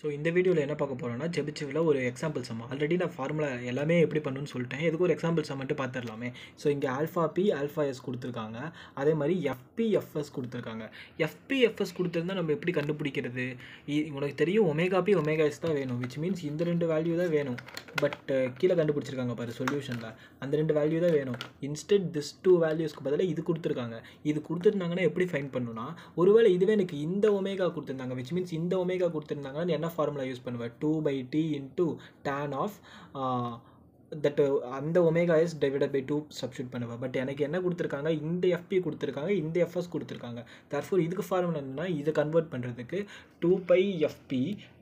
So இந்த வீடியோவில் என்ன பார்க்க போகிறோம்னா செபிச்சிவில் ஒரு எக்ஸாம்பிள் சம். ஆல்ரெடி நான் ஃபார்முலா எல்லாமே எப்படி பண்ணணும்னு சொல்லிட்டேன். எதுக்கு ஒரு எக்ஸாம்பிள் சம் மட்டும் பார்த்துடலாமே. ஸோ இங்கே ஆல்ஃபா பி ஆல்ஃபா எஸ் கொடுத்துருக்காங்க. அதே மாதிரி எஃப்பி எஃப்எஸ் கொடுத்துருக்காங்க. எஃப்பி எஃப்எஸ் கொடுத்துருந்தா நம்ம எப்படி கண்டுபிடிக்கிறது? உனக்கு தெரியும் ஒமேகா பி ஒமேகா எஸ் தான் வேணும், விச் மீன்ஸ் இந்த ரெண்டு வேல்யூ தான் வேணும். பட் கீழே கண்டுபிடிச்சிருக்காங்க பாரு சொல்யூஷனில், அந்த ரெண்டு வேல்யூ தான் வேணும். இன்ஸ்டெட் திஸ் டூ வேல்யூஸ்க்கு பதிலாக இது கொடுத்துருக்காங்க. இது கொடுத்துருந்தாங்கன்னா எப்படி ஃபைண்ட் பண்ணணும்னா, ஒருவேளை இதுவே எனக்கு இந்த ஒமேகா கொடுத்துருந்தாங்க, விச் மீன்ஸ் இந்த ஒமேகா கொடுத்துருந்தாங்கன்னா என்ன ஃபார்முலா யூஸ் பண்ணுவேன்? 2/t into tan of that அந்த omega s divided by 2 substitute பண்ணுவேன். பட் எனக்கு என்ன கொடுத்துருக்காங்க? இந்த எஃப்பி கொடுத்துருக்காங்க, இந்த எஃப்எஸ் கொடுத்துருக்காங்க. தர்ஃபோர் இதுக்கு ஃபார்முலா என்னன்னா, இதை கன்வெர்ட் பண்ணுறதுக்கு 2πfp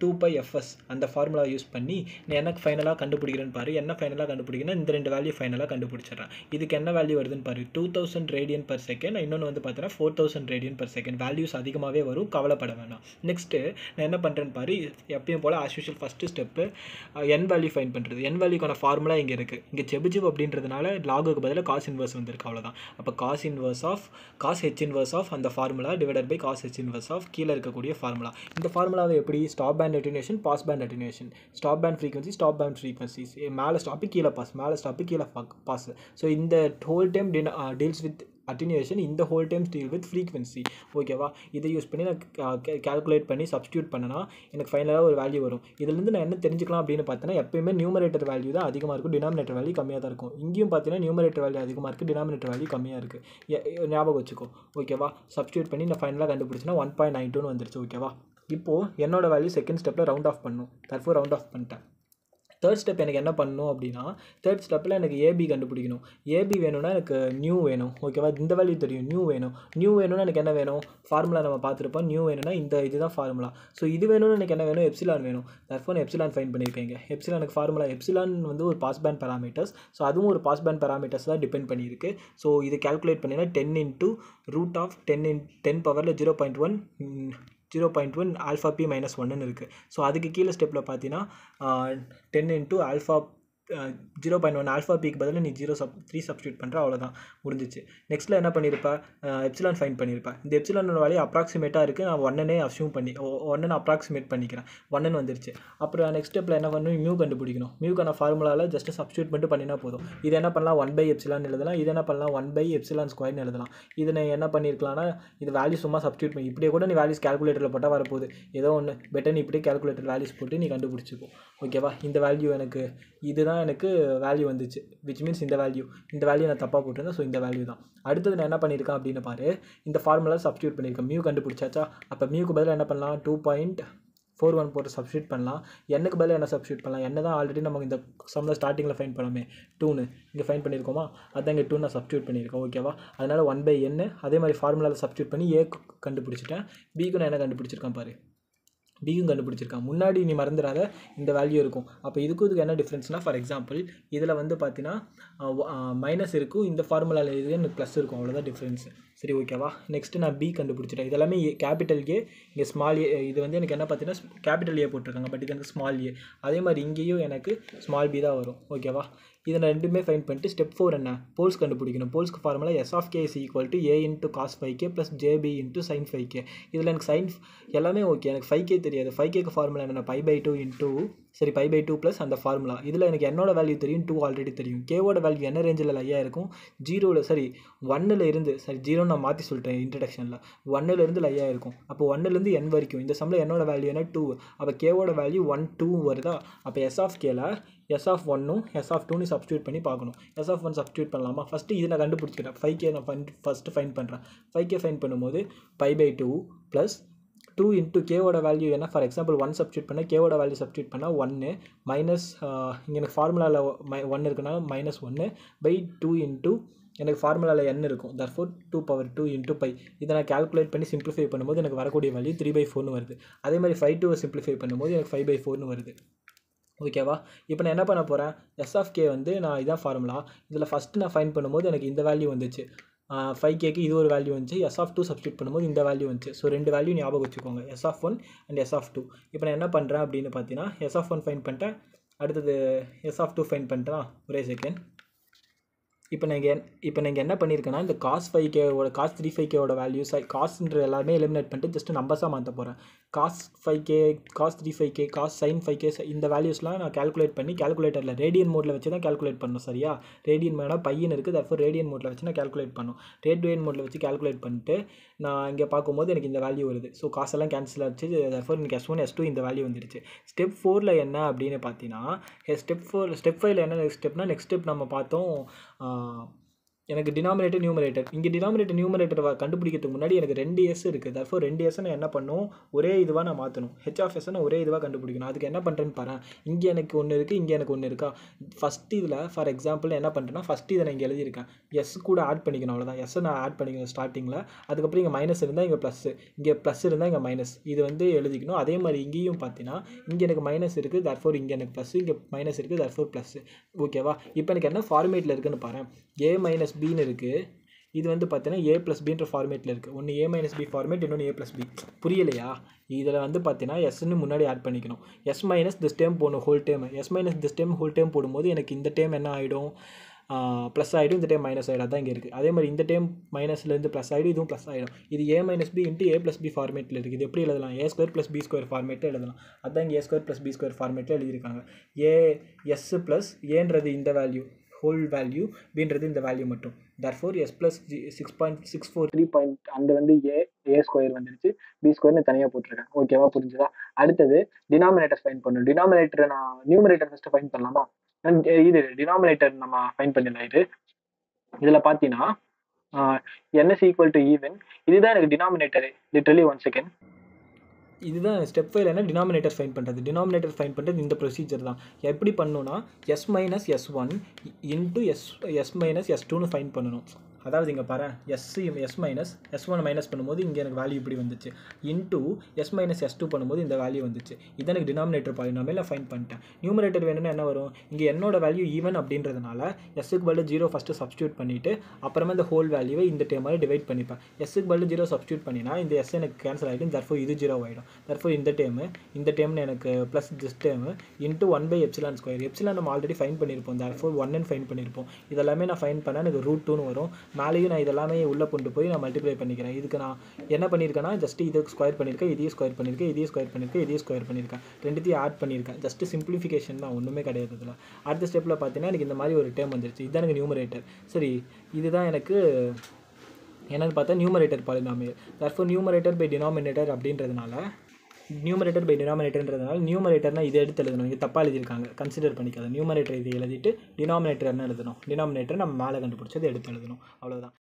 2πfs அந்த ஃபார்முலா யூஸ் பண்ணி நான் எனக்கு ஃபைனலாக கண்டுபிடிக்கிறேன்னு பாரு. என்ன ஃபைனலாக கண்டுபிடிக்கிறேன்னா இந்த ரெண்டு வேல்யூ ஃபைனலாக கண்டுபிடிச்சிடறேன். இதுக்கு என்ன வேல்யூ வருதுன்னு பாரு, 2000 ரேடியன் பர் செகண்ட். இன்னொன்று வந்து பார்த்தீங்கன்னா 4000 ரேடியன் பர் செகண்ட். வேல்யூஸ் அதிகமாகவே வரும், கவலைப்பட வேணாம். நெக்ஸ்ட்டு நான் என்ன பண்ணுறேன்னு பாரு, எப்பயும் போல் ஆஸ் யூஷுவல் ஃபஸ்ட்டு ஸ்டெப்பு என் வேல்யூ ஃபைண்ட் பண்ணுறது. என் வேல்யூக்கான ஃபார்முலா இங்கே இருக்குது. இங்கே செபிஜிவ் அப்படின்றதுனால லாகுக்கு பதிலாக காஸ் இன்வர்ஸ் வந்திருக்கு, அவ்வளோதான். அப்போ cos inverse of cos h inverse of அந்த formula divided by cos h inverse of கீழே இருக்கக்கூடிய ஃபார்முலா. இந்த ஃபார்முலாவை எப்படி? Stop band attenuation, pass band attenuation. Stop band frequency, stop band frequencies. மேலே ஸ்டாப்பு கீழே பாஸ், மேலே ஸ்டாப்பு கீழே பாஸ். ஸோ இந்த whole time deals with attenuation, இந்த whole time deal with frequency. ஓகேவா? இதை யூஸ் பண்ணி நான் கேல்குலேட் பண்ணி சப்ஸ்டியூட் பண்ணனா எனக்கு ஃபைனலாக ஒரு வேல்யூ வரும். இதுலேருந்து நான் என்ன தெரிஞ்சுக்கலாம் அப்படின்னு பார்த்தீங்கன்னா, எப்பயுமே நியூமரேட்டர் வேல்யூ தான் அதிகமாக இருக்கும், டினாமினேட்டர் வேல்யூ கம்மியாக தான் இருக்கும். இங்கேயும் பார்த்தீங்கன்னா நியூமரேட்டர் வேல்யூ அதிகமாக இருக்குது, டினாமினேட்டர் வேல்யூ கம்மியாக இருக்குது. ஞாபகம் வச்சுக்கோ. ஓகேவா? சப்ஸ்டியூட் பண்ணி நான் ஃபைனலாக கண்டுபிடிச்சினா 1.92 வந்துருச்சு. ஓகேவா? இப்போது என்னோட வேல்யூ செகண்ட் ஸ்டெப்பில் ரவுண்ட் ஆஃப் பண்ணணும். தர்ஃபோர் ரவுண்ட் ஆஃப் பண்ணிட்டேன். தேர்ட் ஸ்டெப் எனக்கு என்ன பண்ணணும் அப்படின்னா, தேர்ட் ஸ்டெப்பில் எனக்கு ஏபி கண்டுபிடிக்கணும். ஏபி வேணும்னா எனக்கு நியூ வேணும். ஓகேவா? இந்த வேல்யூ தெரியும், நியூ வேணும். நியூ வேணும்னா எனக்கு என்ன வேணும்? ஃபார்முலா நம்ம பார்த்துருப்போம். நியூ வேணும்னா இதுதான் ஃபார்முலா. ஸோ இது வேணும்னு எனக்கு என்ன வேணும்? எப்சிலான் வேணும். தர்ஃபோர் எப்சிலான் ஃபைன் பண்ணியிருக்கேங்க. எப்சிலானுக்கு ஃபார்முலா, எப்சிலான் வந்து ஒரு பாஸ் பேண்ட் பேராமீட்டர்ஸ். ஸோ அதுவும் ஒரு பாஸ் பேண்ட் பேராமீட்டர்ஸ் தான் டிபெண்ட் பண்ணியிருக்கு. ஸோ இது கேல்குலேட் பண்ணினா 10 into √10 பவரில் 0.1 ஆல்ஃபா பி மைனஸ் 1ன்னு இருக்குது. ஸோ அதுக்கு கீழே ஸ்டெப்பில் பார்த்தீங்கன்னா 10 into ஆல்ஃபா 0.1 ஆல்ஃபா பிக்கு பதில் நீ 3 சப்ஸ்டியூட் பண்ணுற, அவ்வளோதான், முடிஞ்சிச்சு. நெக்ஸ்ட்டில் என்ன பண்ணியிருப்பேன்? எப்சிலான் ஃபைன் பண்ணியிருப்பேன். இந்த எப்சிலானோட வேலையை அப்ராக்சிமேட்டாக இருக்குது, நான் 1னே அஸ்யூம் பண்ணி 1ன்னு அப்ராக்சிமேட் பண்ணிக்கிறேன். 1ன்னு வந்துருச்சு. அப்புறம் நெக்ஸ்ட் ஸ்டெப்பில் என்ன பண்ணணும்? மியூ கண்டுபிடிக்கணும். மியூக்கான ஃபார்முலாவில் ஜஸ்ட் சப்ஸ்டியூட் பண்ணிட்டு பண்ணினா போதும். இது என்ன பண்ணலாம்? 1/எப்சிலான் எழுதலாம். இது என்ன பண்ணலாம்? 1/எப்சிலான் ஸ்கொயர்னு எழுதலாம். இது என்ன பண்ணியிருக்கலாம்னா, இது வேல்யூ சும்மா சப்ஸ்டியூட் பண்ணி இப்படியே கூட நீ வேல்யூஸ் கேல்குலேட்டரில் போட்டால் வரப்போகுது. ஏதோ ஒன்று பெட்டர் நீ இப்படியே கேல்குலேட்டர் வேல்யூஸ் போட்டு நீ கண்டுபிடிச்சிக்கோ. ஓகேவா? இந்த வேல்யூ எனக்கு இதுதான் எனக்கு வேல்யூ வந்துச்சு, விச் மீன்ஸ் இந்த வேல்யூ நான் தப்பாக போட்டிருந்தேன். ஸோ இந்த வேல்யூ தான். அடுத்தது நான் என்ன பண்ணியிருக்கேன் அப்படின்னு பாரு, இந்த ஃபார்முலா சப்ஸ்டியூட் பண்ணியிருக்கேன். மியூ கண்டுபிடிச்சாச்சா? அப்போ மியூக்கு பதிலாக என்ன பண்ணலாம்? 2.41 போட்டு சப்ஸ்டியூட் பண்ணலாம். என்னக்கு பதிலாக என்ன சப்ஸ்டியூட் பண்ணலாம்? என்ன தான் ஆல்ரெடி நம்ம இந்த சம்மில் ஸ்டார்டிங்கில் ஃபைன் பண்ணோமே 2ன்னு, இங்கே ஃபைன் பண்ணியிருக்கோமா? அதான் இங்கே 2 நான் சப்ஸ்டியூட் பண்ணியிருக்கேன். ஓகேவா? அதனால் 1/n. அதே மாதிரி ஃபார்முலாவில் சப்ஸ்டியூட் பண்ணி ஏக்கு கண்டுபிடிச்சிட்டேன். பிக்கு நான் என்ன கண்டுபிடிச்சிருக்கேன் பாரு, பியும் கண்டுபிடிச்சிருக்கான். முன்னாடி நீ மறந்துடாத இந்த வேல்யூ இருக்கும். அப்போ இதுக்கு என்ன டிஃப்ரென்ஸ்னால், ஃபார் எக்ஸாம்பிள் இதில் வந்து பார்த்தீங்கன்னா மைனஸ் இருக்கும், இந்த ஃபார்முலாவில் இது எனக்கு ப்ளஸ் இருக்கும், அவ்வளோதான் டிஃப்ரென்ஸு. சரி, ஓகேவா? நெக்ஸ்ட்டு நான் பி கண்டுபிடிச்சிட்டேன். இதெல்லாமே கேபிட்டல் ஏ, இங்கே ஸ்மால் ஏ. இது வந்து எனக்கு என்ன பார்த்தீங்கன்னா கேபிட்டல் ஏ போட்டிருக்காங்க, பட் இது எனக்கு ஸ்மால் ஏ. அதே மாதிரி இங்கேயும் எனக்கு ஸ்மால் பி தான் வரும். ஓகேவா? இதை நான் ரெண்டுமே ஃபைன் பண்ணிட்டு ஸ்டெப் 4 என்ன? போல்ஸ் கண்டுபிடிக்கணும். போல்ஸ்க்கு formula S of k is equal to a into cos 5k plus jb into sin 5k. இதில் எனக்கு சைன் எல்லாமே ஓகே, எனக்கு 5k தெரியாது. 5kக்கு ஃபார்முலா என்ன? π/2 into π/2 ப்ளஸ் அந்த ஃபார்முலா. இதில் எனக்கு என்னோட வேல்யூ தெரியும், 2 ஆல்ரெடி தெரியும். கேவோட வேல்யூ என்ன ரேஞ்சில் லையாக இருக்கும்? 1ல் இருந்து 0 நான் மாற்றி சொல்லிட்டேன் இன்ட்ரடக்ஷனில். 1ல் இருந்து லையாக இருக்கும். அப்போ 1லேருந்து n வரைக்கும். இந்த சம்மில் என்னோட வேல்யூ என்ன? 2. அப்போ கேவோட வேல்யூ 1, 2 வருதா? அப்போ S of kல S of 1ம் S of 2ன்னு சப்ஸ்டியூட் பண்ணி பார்க்கணும். S of 1 சப்ஸ்டியூட் பண்ணலாமா? ஃபஸ்ட்டு இதை நான் கண்டுபிடிச்சிக்கிறேன். 5k நான் ஃபஸ்ட்டு ஃபைன் பண்ணுறேன். 5k ஃபைன் பண்ணும்போது π/2 ப்ளஸ் 2 into கேவோட வேல்யூ என்ன? ஃபார் எக்ஸாம்பிள் 1 சப்ஸ்டியூட் பண்ணால் கேவோட வேல்யூ சப்ஸ்டியூட் பண்ணால் 1 மைனஸ் இங்கே எனக்கு ஃபார்முலாவில் 1 இருக்குன்னா -1/2 into எனக்கு ஃபார்முலாவில் n இருக்கும். Therefore 2/2 into π. இதை நான் கேல்குலேட் பண்ணி சிம்பிளிஃபை பண்ணும்போது எனக்கு வரக்கூடிய வேல்யூ 3/4ன்னு வருது. அதே மாதிரி 5/2 சிம்பிளிஃபை பண்ணும்போது எனக்கு 5/4ன்னு வருது. ஓகேவா? இப்போ நான் என்ன பண்ண போகிறேன்? S of k வந்து நான் இதான் ஃபார்முலா. இதில் ஃபஸ்ட்டு நான் ஃபைன் பண்ணும்போது எனக்கு இந்த வேல்யூ வந்துச்சு. 5kக்கு இது ஒரு வேல்யூ வந்துச்சு. S of 2 சப்ஸ்டியூட் பண்ணும்போது இந்த வேல்யூ வந்துச்சு. ஸோ ரெண்டு வேல்யூ ஞாபகம் வச்சுக்கோங்க, S of 1 and S of 2. இப்போ நான் என்ன பண்ணுறேன் அப்படின்னு பார்த்தீங்கன்னா, S of 1 ஃபைன் பண்ணிட்டேன். அடுத்தது S of 2 ஃபைன் பண்ணிட்டேன். ஒரே செகண்ட். இப்போ நீங்கள் என்ன பண்ணியிருக்கேன்னா, இந்த cos 5kவோட cos 3/5kவோட வேல்யூஸ் காஸ்ன்ற எல்லாமே எலிமினேட் பண்ணிட்டு ஜஸ்ட் நம்பர்ஸாக மாற்ற போகிறேன். Cos 5k cos 3/5k cos sign 5k இந்த வேல்யூஸ்லாம் நான் கால்குலேட் பண்ணி கால்குலேட்டரில் ரேடியன் மோடில் வச்சு தான் கால்குலேட் பண்ணணும். சரியா? ரேடியன் மேடம் பையன் இருக்குது, தர்ஃபோர் ரேடியன் மோடில் வச்சு நான் கால்குலேட் பண்ணணும். ரேடியன் மோடில் வச்சு கால்குலேட் பண்ணிட்டு நான் இங்கே பார்க்கும்போது எனக்கு இந்த வேல்யூ வருது. ஸோ காசெல்லாம் கேன்சல் ஆச்சு. தர்ஃபோர் எனக்கு S1 S2 இந்த வேல்யூ வந்துடுச்சு. ஸ்டெப் 4ல் என்ன அப்படின்னு பார்த்தீங்கன்னா, ஸ்டெப் 5ல் என்ன ஸ்டெப்னா, நெக்ஸ்ட் ஸ்டெப் நம்ம பார்த்தோம். எனக்கு டினாமினேட்டர் நியூமரேட்டர், இங்கே டினாமினேட்டர் நியூமரேட்டர் கண்டுபிடிக்கிறதுக்கு முன்னாடி எனக்கு 2 S இருக்குது. தர்ஃபோர் 2 S நான் என்ன பண்ணும், ஒரே இதுவாக நான் மாற்றணும். H(s) ஒரே இதுவாக கண்டுபிடிக்கணும். அதுக்கு என்ன பண்ணுறேன்னு பாரு. இங்கே எனக்கு ஒன்று இருக்குது, இங்கே எனக்கு ஒன்று இருக்கா. ஃபஸ்ட் இதில் ஃபார் எக்ஸாம்பிள் என்ன பண்ணுறேன்னா, ஃபஸ்ட்டு இதை நான் இங்கே எழுதியிருக்கேன். S கூட ஆட் பண்ணிக்கணும், அவ்வளோதான். S நான் ஆட் பண்ணிக்கணும் ஸ்டார்டிங்கில். அதுக்கப்புறம் இங்கே மைனஸ் இருந்தால் இங்கே ப்ளஸ்ஸு, இங்கே ப்ளஸ் இருந்தால் இங்கே மைனஸ், இது வந்து எழுதிக்கணும். அதே மாதிரி இங்கேயும் பார்த்தீங்கன்னா, இங்கே எனக்கு மைனஸ் இருக்குது, தர்ஃபோர் இங்கே எனக்கு ப்ளஸ்ஸு, இங்கே மைனஸ் இருக்குது, தர்ஃபோர் ப்ளஸ்ஸு. ஓகேவா? இப்போ எனக்கு என்ன ஃபார்மேட்டில் இருக்குதுன்னு பாரு. A - Bன்னு இருக்குது. இது வந்து பார்த்தீங்கன்னா A + Bன்ற ஃபார்மேட்டில் இருக்குது. ஒன்று A - B ஃபார்மேட், இன்னொன்று A + B. புரியலையா? இதில் வந்து பார்த்தீங்கன்னா Sன்னு முன்னாடி ஆட் பண்ணிக்கணும். S - this term போடணும், whole term. S - this term whole term போடும்போது எனக்கு இந்த டேம் என்ன ஆகிடும், ப்ளஸ் ஆகிடும், இந்த டைம் மைனஸ் ஆகிடும். அதான் இங்கே இருக்குது. அதே மாதிரி இந்த டைம் மைனஸ்லேருந்து ப்ளஸ் ஆகிடும், இதுவும் ப்ளஸ் ஆகிடும். இது A - B × A + B ஃபார்மேட்டில் இருக்குது. இது எப்படி எழுதலாம்? A² + B² ஃபார்மேட்டில் எழுதலாம். அதான் இங்கே A² + B² ஃபார்மேட்டில் எழுதியிருக்காங்க. S + Aன்றது இந்த வேல்யூ, ஹோல் வேல்யூ, Bன்றது இந்த வேல்யூ மட்டும். தர்ஃபோர் S + 6.643 அந்த வந்து A² வந்துருச்சு, B² தனியாக போட்டிருக்கேன். ஓகேவா? புரிஞ்சுதா? அடுத்தது டினாமினேட்டர் ஃபைன் பண்ணணும். டினாமினேட்டரை நான் நியூமரேட்டர் ஃபஸ்ட்டு ஃபைன் பண்ணலாமா? இது டினாமினேட்டர் நம்ம ஃபைன் பண்ணிடலாம். இதில் பார்த்தீங்கன்னா n = even. இதுதான் எனக்கு டினாமினேட்டர். Literally 1 second. இதுதான் ஸ்டெப் 5ல் என்ன டினாமினேட்டர் ஃபைன் பண்ணுறது. டினாமினேட்டர் ஃபைன் பண்ணுறது இந்த ப்ரொசீஜர் தான். எப்படி பண்ணணும்னா, S - S1 × S - S2ன்னு ஃபைன் பண்ணணும். அதாவது இங்கே பாரு, S - S1 மைனஸ் பண்ணும்போது இங்கே எனக்கு வேல்யூ இப்படி வந்துச்சு. இன்ட்டு S - S2 பண்ணும்போது இந்த வேல்யூ வந்துச்சு. இதை எனக்கு டினாமினேட்டர் பாலினாமியல் நான் ஃபைன் பண்ணிட்டேன். நியூமரேட்டர் வேணும்னா என்ன வரும், இங்கே என்னோட வேல்யூ ஈவன் அப்படின்றதுனால S க்கு 0 ஃபஸ்ட்டு சப்ஸ்டியூட் பண்ணிவிட்டு அப்புறமா இந்த ஹோல் வேல்யூவை இந்த டேமால் டிவைட் பண்ணிப்பேன். S க்கு 0 சப்ஸ்டியூட் பண்ணினா இந்த S எனக்கு கேன்சல் ஆகிடும். தர்ஃபோர் இது 0 ஆகிடும். தர்ஃபோர் இந்த டேம்னு எனக்கு plus this term into 1/ε². Epsilon நம்ம ஆல்ரெடி ஃபைன் பண்ணியிருப்போம். தர்ஃபோர் 1ன்னு ஃபைன் பண்ணியிருப்போம். இதெல்லாமே நான் ஃபைன் பண்ணால் எனக்கு √2ன்னு வரும். மேலேயும் நான் இதெல்லாமே உள்ளே கொண்டு போய் நான் மல்டிப்ளை பண்ணிக்கிறேன். இதுக்கு நான் என்ன பண்ணியிருக்கேன்னா, ஜஸ்ட் இது ஸ்கொயர் பண்ணியிருக்கேன், இதையும் ஸ்கொயர் பண்ணியிருக்கேன், இதையும் ஸ்கொயர் பண்ணியிருக்கேன், இதையும் ஸ்கொயர் பண்ணியிருக்கேன். ரெண்டுத்தையும் ஆட் பண்ணியிருக்கேன். ஜஸ்ட் சிம்பிளிஃபிகேஷன் தான், ஒன்றுமே கிடையாது இதில். அடுத்த ஸ்டெப்பில் பார்த்தீங்கன்னா எனக்கு இந்த மாதிரி ஒரு டேம் வந்துருச்சு. இதுதான் எனக்கு நியூமரேட்டர். சரி, இதுதான் எனக்கு என்னென்னு பார்த்தா numerator polynomial. Therefore numerator by denominator அப்படின்றதுனால நியூமரேட்டர்னால் இதை எடுத்து எழுதணும். இங்கே தப்பாக எழுதியிருக்காங்க, கன்சிடர் பண்ணிக்காது. நியூமரேட்டர் இதை எழுதிட்டு டினாமினேட்டர் என்ன எழுதணும், டினாமினேட்டர் நம்ம மேலே கண்டுபிடிச்சது எடுத்து எழுதணும். அவ்வளோதான்.